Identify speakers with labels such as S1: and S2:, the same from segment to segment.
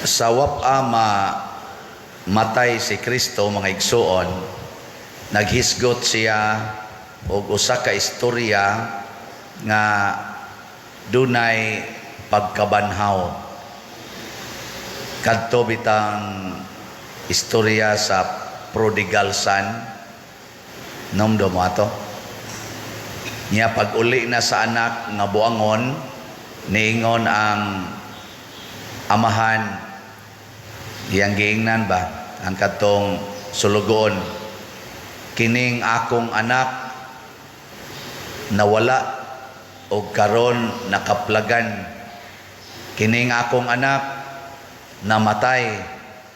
S1: Sa wap-ama matay si Kristo, mga igsuon, naghisgot siya og usa ka istorya nga dunay pagkabanhaw. Kadto bitang istorya sa prodigal son. Nomdo mo ato. Niya pag-uli na sa anak nga buangon, niingon ang amahan, iyang giingnan ba ang katong sulugon, kining akong anak nawala o karon nakaplagan, kining akong anak namatay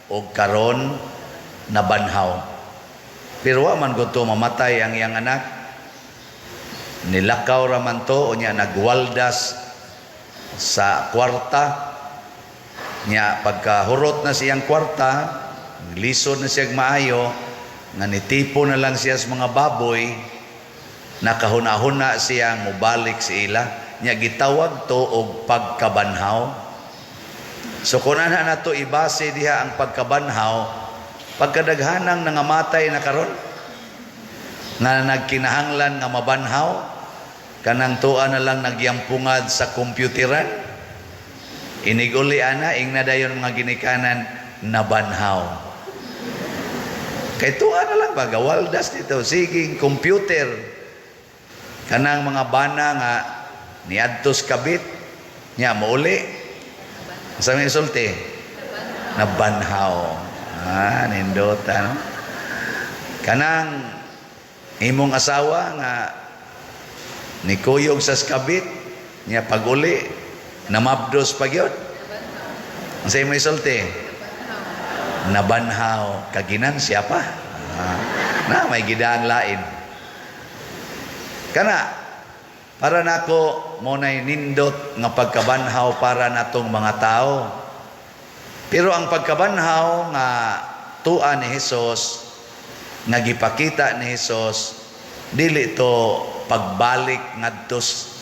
S1: o karon nabanhaw. Pero wa man gud to mamatay ang iyang anak, nilakaw raman to o niya nagwaldas sa kwarta niya. Pagkahurot na siyang kwarta, lisod na siyang maayo, nga nitipo na lang siya sa mga baboy, nakahuna-huna siya mubalik sa ila, niya gitawag to og pagkabanhaw. So kung ana na to ibase diha ang pagkabanhaw, pagkadaghanang nangamatay na karon nga nagkinahanglan nga mabanhaw, kanang tuan na lang nagyampungad sa kompyuteran, iniguli ana ingna dayon mga ginikanan nabanhaw. Kay tuan na lang bagawaldas dito siging computer, kanang mga bana nga niadtos kabit nya mauli sa may sulti nabanhaw. Nindota no? Kanang imong asawa nga nikuyog sa kabit nya paguli namabdos pagyod, ang sa imo isulti nabanhaw. Kaginan siya pa na may gidaan lain kana para nako mo nay nindot nga pagkabanhaw para natong mga tao. Pero ang pagkabanhaw nga tua ni Hesus, nga gipakita ni Hesus, dili to pagbalik ngadtos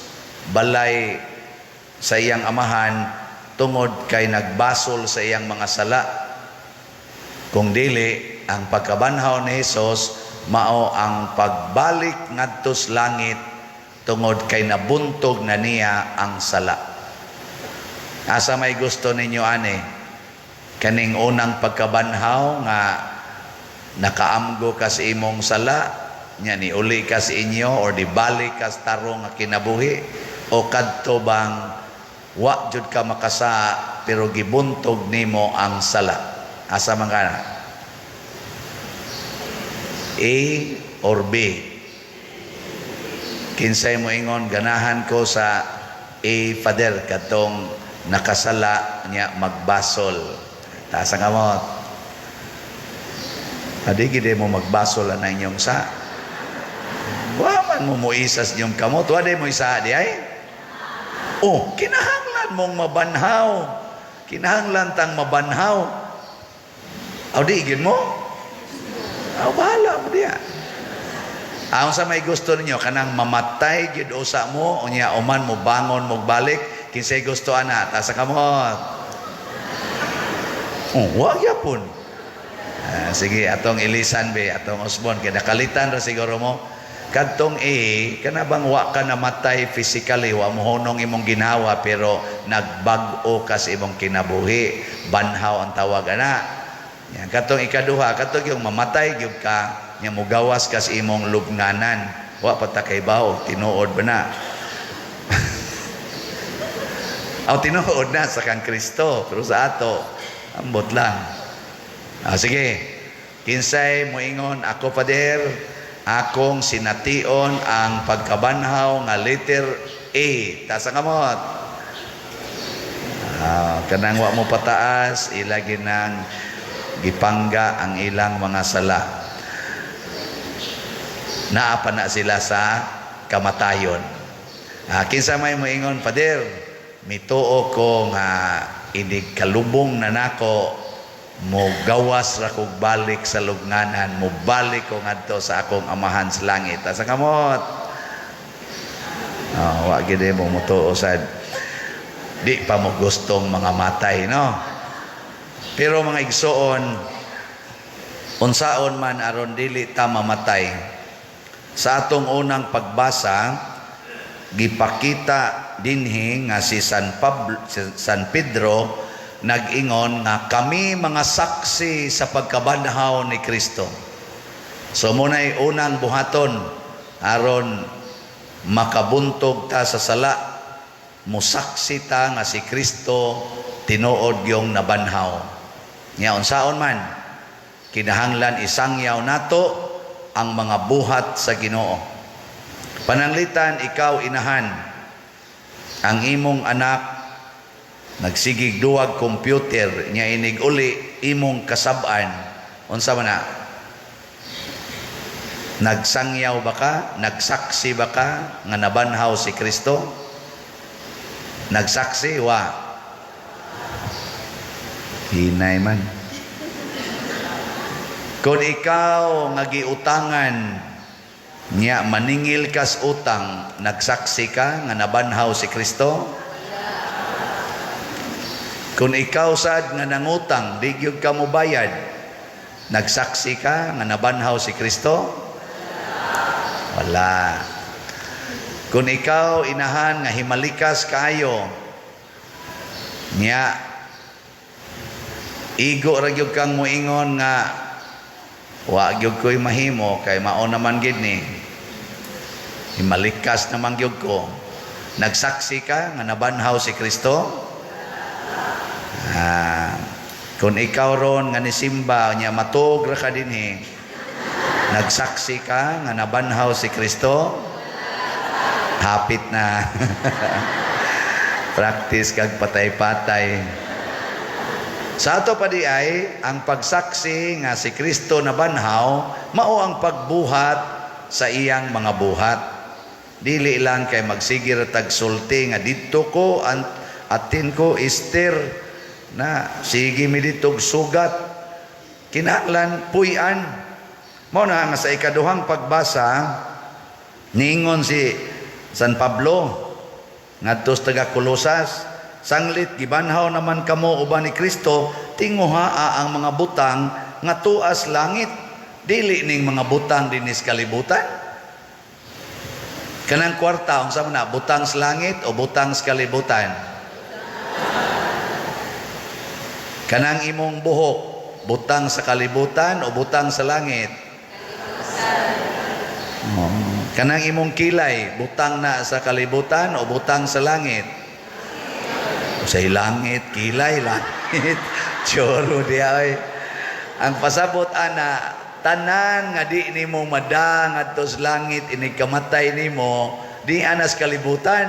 S1: balay sa iyang amahan tungod kay nagbasol sa iyang mga sala. Kung dili, ang pagkabanhaw ni Hesus mao ang pagbalik ngadtos langit tungod kay nabuntog na niya ang sala. Asa may gusto ninyo ani? Kaning unang pagkabanhaw nga nakaamgo ka sa imong sala, nya ni uli ka sa inyo or di balik ka sa tarong nga kinabuhi, o kadto bang wa jud ka makasa pero gibuntog nimo ang sala? Asa man kana? A or B? Kinsay mo ingon ganahan ko sa A, Father, katong nakasala niya magbasol. Taas ang kamot. Adi gid mo magbasol na inyong sa. Wa man mo muisas inyong kamot, wa day mo isa di ay. Oh, kinahanglan mong mabanhaw. Kinahanglan tang mabanhaw. Aw di gid mo? Aw bahala mo diya. Ayon sa may gusto ninyo kanang mamatay gid usa mo unya uman mo bangon mo balik, kinsay gusto ana? Taas ang kamot. Oh, wag yapon. Sige, atong ilisan be, atong Osbon, kaya nakalitan ra siguro mo. Kadtong A, kana bang wa ka namatay physically, wa mo honong imong ginawa, pero nagbag-o ka sa imong kinabuhi. Banhaw ang tawag ana. Yan, kadtong ikaduha, kadtong yung mamatay gyud ka, nya mugawas ka sa imong lubnganan. Wa pa ta kay bawo, tinuod ba na? Aw tinuod na sa kang Kristo, pero sa ato ambot lang. Sige, kinsay mo ingon, ako Pader, akong sination ang pagkabanhaw nga letter A. Taas ang kamot. Kanang wa mo pataas, ilagi ng gipangga ang ilang mga sala. Naapa na sila sa kamatayon. Kinsa may mo ingon, Pader, mituo ko nga inig kalubong na nako mo gawas ra kog balik sa lugnanan, mo balik ko ngadto sa akong amahan sa langit. Asa kamot? Wa gid mo mutuo sad di pa mo gustong mga matay, no? Pero mga igsoon, unsaon man aron dili ta mamatay. Sa atong unang pagbasa, gipakita dinhi nga si San Pedro nag-ingon nga kami mga saksi sa pagkabanhaw ni Kristo. So muna'y unang buhaton aron makabuntog ta sa sala, musaksi ta nga si Kristo tinuod yung nabanhaw. Nya unsaon man kinahanglan isangyaw nato ang mga buhat sa Ginoo. Pananglitan ikaw inahan, ang imong anak nagsigig duwag computer nya inig uli imong kasab-an, unsa man na? Nagsangyaw ba ka? Nagsaksi ba ka nga nabanhaw si Kristo? Nagsaksi wa? Hinay man. Kung ikaw nga giutangan nya maningil kas utang, nagsaksi ka nga nabanhaw si Kristo? Kung ikaw sad nga nangutang, di gyud ka mo bayad, nagsaksi ka nga nabanhaw si Kristo? Wala. Kung ikaw inahan nga himalikas kayo, nya igo ra gyud kang moingon nga wa gyud ko'y mahimo kay mao naman gid ni. Himalikas naman gyud ko. Nagsaksi ka nga nabanhaw si Kristo? Kung ikaw ron nga nisimba nya matog ra ka dinhi, nagsaksi ka nga nabanhaw si Kristo? Hapit na. Practice kag patay-patay. Sa ato pa di ay ang pagsaksi nga si Kristo nabanhaw mao ang pagbuhat sa iyang mga buhat. Dili lang kay magsigir tag sulti nga didto ko atin ko Esther na sige mi ditog sugat, kinahanglan puy-an. Mao na nga sa ikaduhang pagbasa niingon si San Pablo ngadto sa taga Kolosas, sanglit gibanhaw naman kamo uban ni Kristo, tinguhaa ang mga butang nga tuas langit, dili ning mga butang dinis kalibutan. Kanang kwarta unsa man na, butang sa langit o butang sa kalibutan? Kanang imong buhok, butang sa kalibutan o butang sa langit? Kanang imong kilay, butang na sa kalibutan o butang sa langit? Sa langit, kilay, langit. Choro diya ay. Ang pasabot ana, tanan nga di nimo madang adto sa langit, inig kamatay nimo, di anas kalibutan.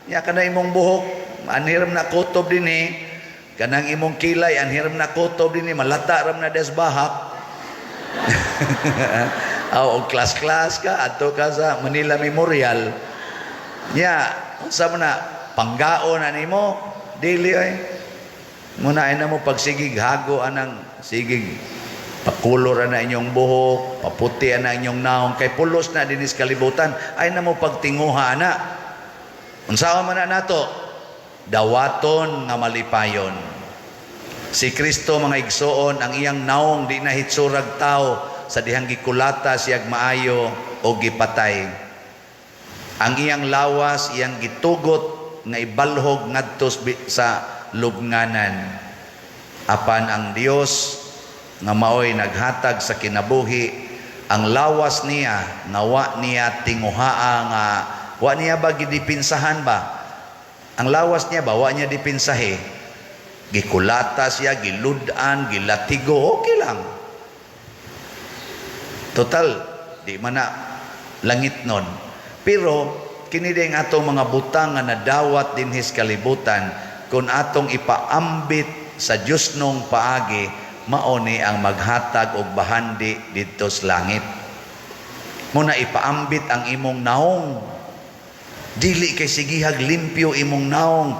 S1: Ya kanang imong buhok, anhiram na kutob dinhi. Kanang imong kilay, ang hiram na kutob din, malata ram na desbahak. O klas-klas ka, ato ka sa Manila Memorial. Nya, sa na, panggaon na nimo, dili ay. Muna ay na mo pagsigig, hago anang sigig. Pakulor na inyong buhok, paputi na inyong naong, kay pulos na dinis kalibutan, ay na mo pagtinguha na. Unsaon man na nato? Dawaton nga malipayon. Si Kristo mga igsoon, ang iyang naong di na hitsurag tao sa dihang gikulata siyag maayo o gipatay. Ang iyang lawas, iyang gitugot nga ibalhog ngadto sa lubnganan. Apan ang Dios nga maoy naghatag sa kinabuhi, ang lawas niya nga wa niya tinguhaa nga wa niya ba gidipinsahan ba? Ang lawas niya ba, wa niya dipinsahe. Gikulata siya, giludan, gilatigo, okay lang. Total, di man na langit nun. Pero, kinideng atong mga butang nga nadawat din his kalibutan, kung atong ipaambit sa Diyos nung paagi, maoni ang maghatag og bahandi dito sa langit. Muna ipaambit ang imong naong. Dili kay sigihag limpyo imong naong,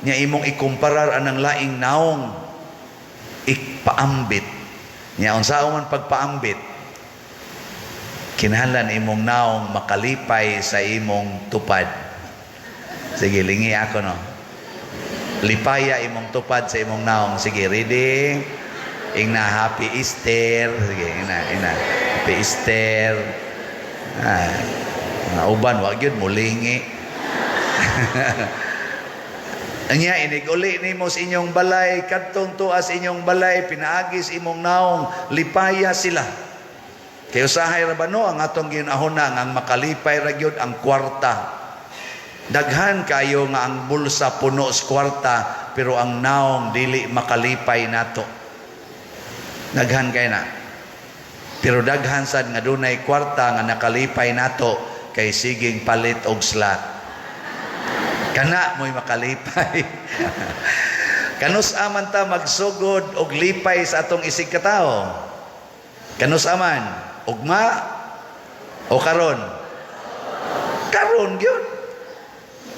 S1: nya imong ikumparar anang laing naong. Ipaambit. Nya unsa man pagpaambit? Kinahanglan imong naong makalipay sa imong tupad. Sige, lingi ako no. Lipaya imong tupad sa imong naong. Sige, ready? Ingna, Happy Easter. Sige, ina. Happy Easter. Mga uban, wag yun, mulingi. Anya, inig-uli ni mo sa inyong balay, kadtong tuas inyong balay, pinaagis imong naong, lipaya sila. Kaya usahay ra ba no, ang atong ginahuna, ang makalipay ra gyud ang kwarta. Daghan kayo nga ang bulsa puno sa kwarta, pero ang naong dili makalipay nato. Daghan kayo na. Pero daghan sad nga dunay kwarta nga nakalipay nato, kay siging palit og slot. Kana mo'y makalipay. Kanus aman ta magsugod og lipay sa atong isig katao. Kanus aman, ugma o karon? Karon gyud.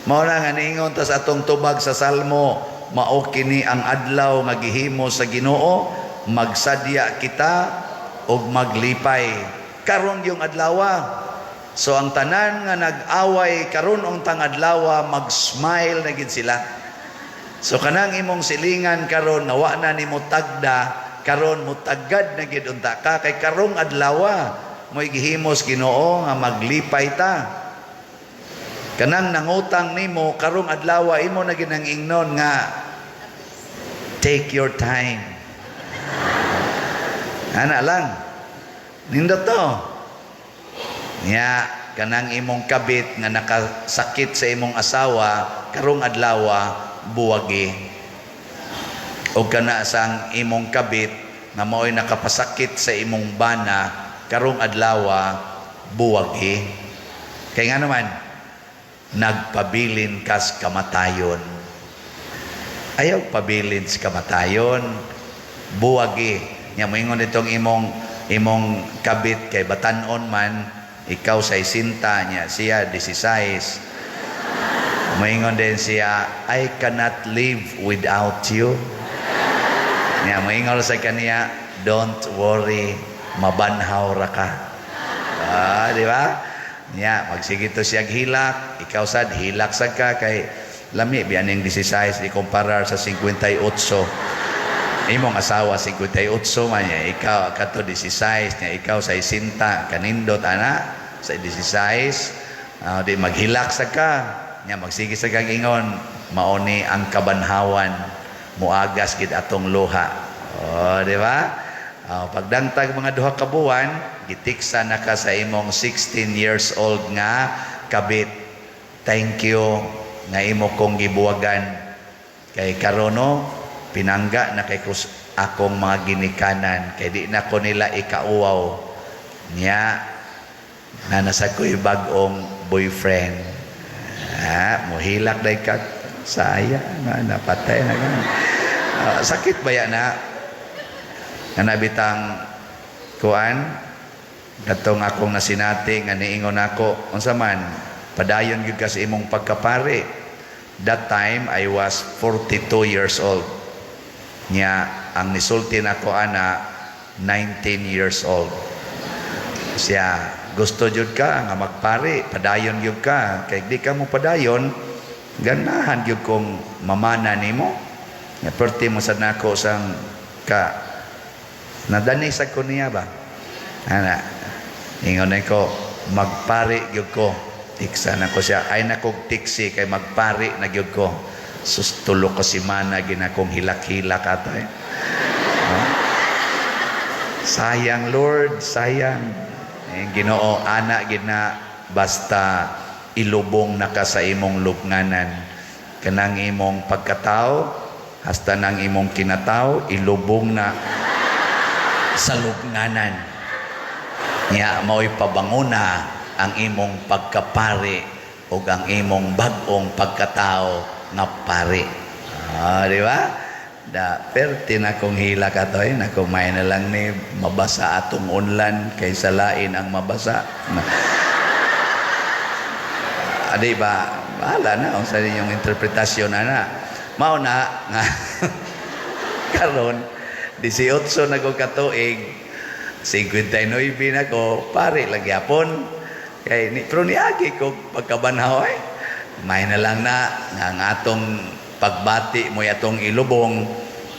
S1: Mao na nga niingon ta sa atong tubag sa Salmo, mao kini ang adlaw nga gihimo sa Ginoo, magsadya kita og maglipay. Karon yung adlaw. So ang tanan nga nag-away karon ang tangadlaw, mag-smile na gid sila. So kanang imong silingan karon nawa na nimo tagda, karon mo tagad na gid unta ka kay karong adlaw mo'y gihimos Ginoo nga maglipay ta. Kanang nangutang nimo karong adlaw imo na gid nang ingnon nga take your time. Ana lang. Nindot to. Nya kanang imong kabit nga nakasakit sa imong asawa karong adlaw buwagi. O kana sang imong kabit nga mao'y nakapasakit sa imong bana karong adlaw buwagi. Kay nga naman nagpabilin kas kamatayon. Ayaw pabilin sa kamatayon, buwagi. Nya moingon itong imong kabit kay batan-on man, ikaw sa isinta niya, siya 16. Moingon din siya, I cannot live without you. Niya, moingon sa kaniya, don't worry, mabanhaw ra ka. Di ba? Niya, magsige to siya hilak, ikaw sad hilak sad ka kay lami bianing 16 ikumparar sa 58. Imong asawa 58 man niya, ikaw kato 16 niya, ikaw sa isinta kanindot ana sa 16. Di maghilak sa ka niya, magsige sa kang ingon, mauni ang kabanhawan, muagas gid atong luha. Di ba? Pagdangtag mga duha ka buwan, gitiksa na ka sa imong 16 years old nga kabit. Thank you nga imo kong gibuwagan kay karono pinangga na kay akong mga ginikanan kay di na ko nila ikauwaw niya na nasa ko'y bagong boyfriend. Muhilak day ka saya nga napatay na ganun. Sakit ba yan na nabitang kuan datong akong nasinati nga niingon ako unsa man padayon gyud ka sa imong pagkapari. That time I was 42 years old. Nya ang nisulti nako ana 19 years old. Siya gusto jud ka nga magpari, padayon jud ka kay di ka mo padayon ganahan jud kong mamana nimo. Nya perti mo sad nako sang ka nadani sa ko niya ba ana ingon ko magpari jud ko tiksa na ko siya ay nakog tiksi kay magpari na gyud ko sustulo ko si mana ginakong hilak-hilak ato sayang Lord sayang Ginoo ana gid na basta ilubong na ka sa imong lubnganan kanang imong pagkatao hasta nang imong kinatao ilubong na sa lubnganan niya mao'y pabanguna ang imong pagkapari o ang imong bag-ong pagkatao nga pari. Di ba? Perti na kong hila ka to nakumay na lang ni mabasa atong unlan kaysa lain ang mabasa. Di ba? Bahala na kung sa inyong interpretasyon na. Mao na nga karon 18 na ko katuig 59 na ko pari lagi hapon kay pero niagi ko pagkabanhaw may na lang na nga ang atong pagbati mo atong ilubong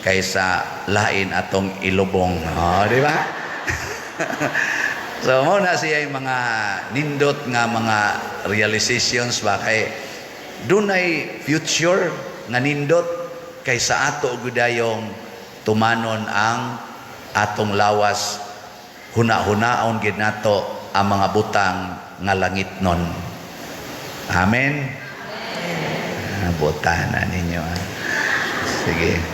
S1: kaysa lain atong ilubong. Oh, di ba? So mo na siya yung mga nindot nga mga realizations ba kay dunay future nga nindot kaysa ato gudayong tumanon ang atong lawas huna-hunaon gid nato ang mga butang nga langitnon. Amen. Amen. Butana ninyo. Sige.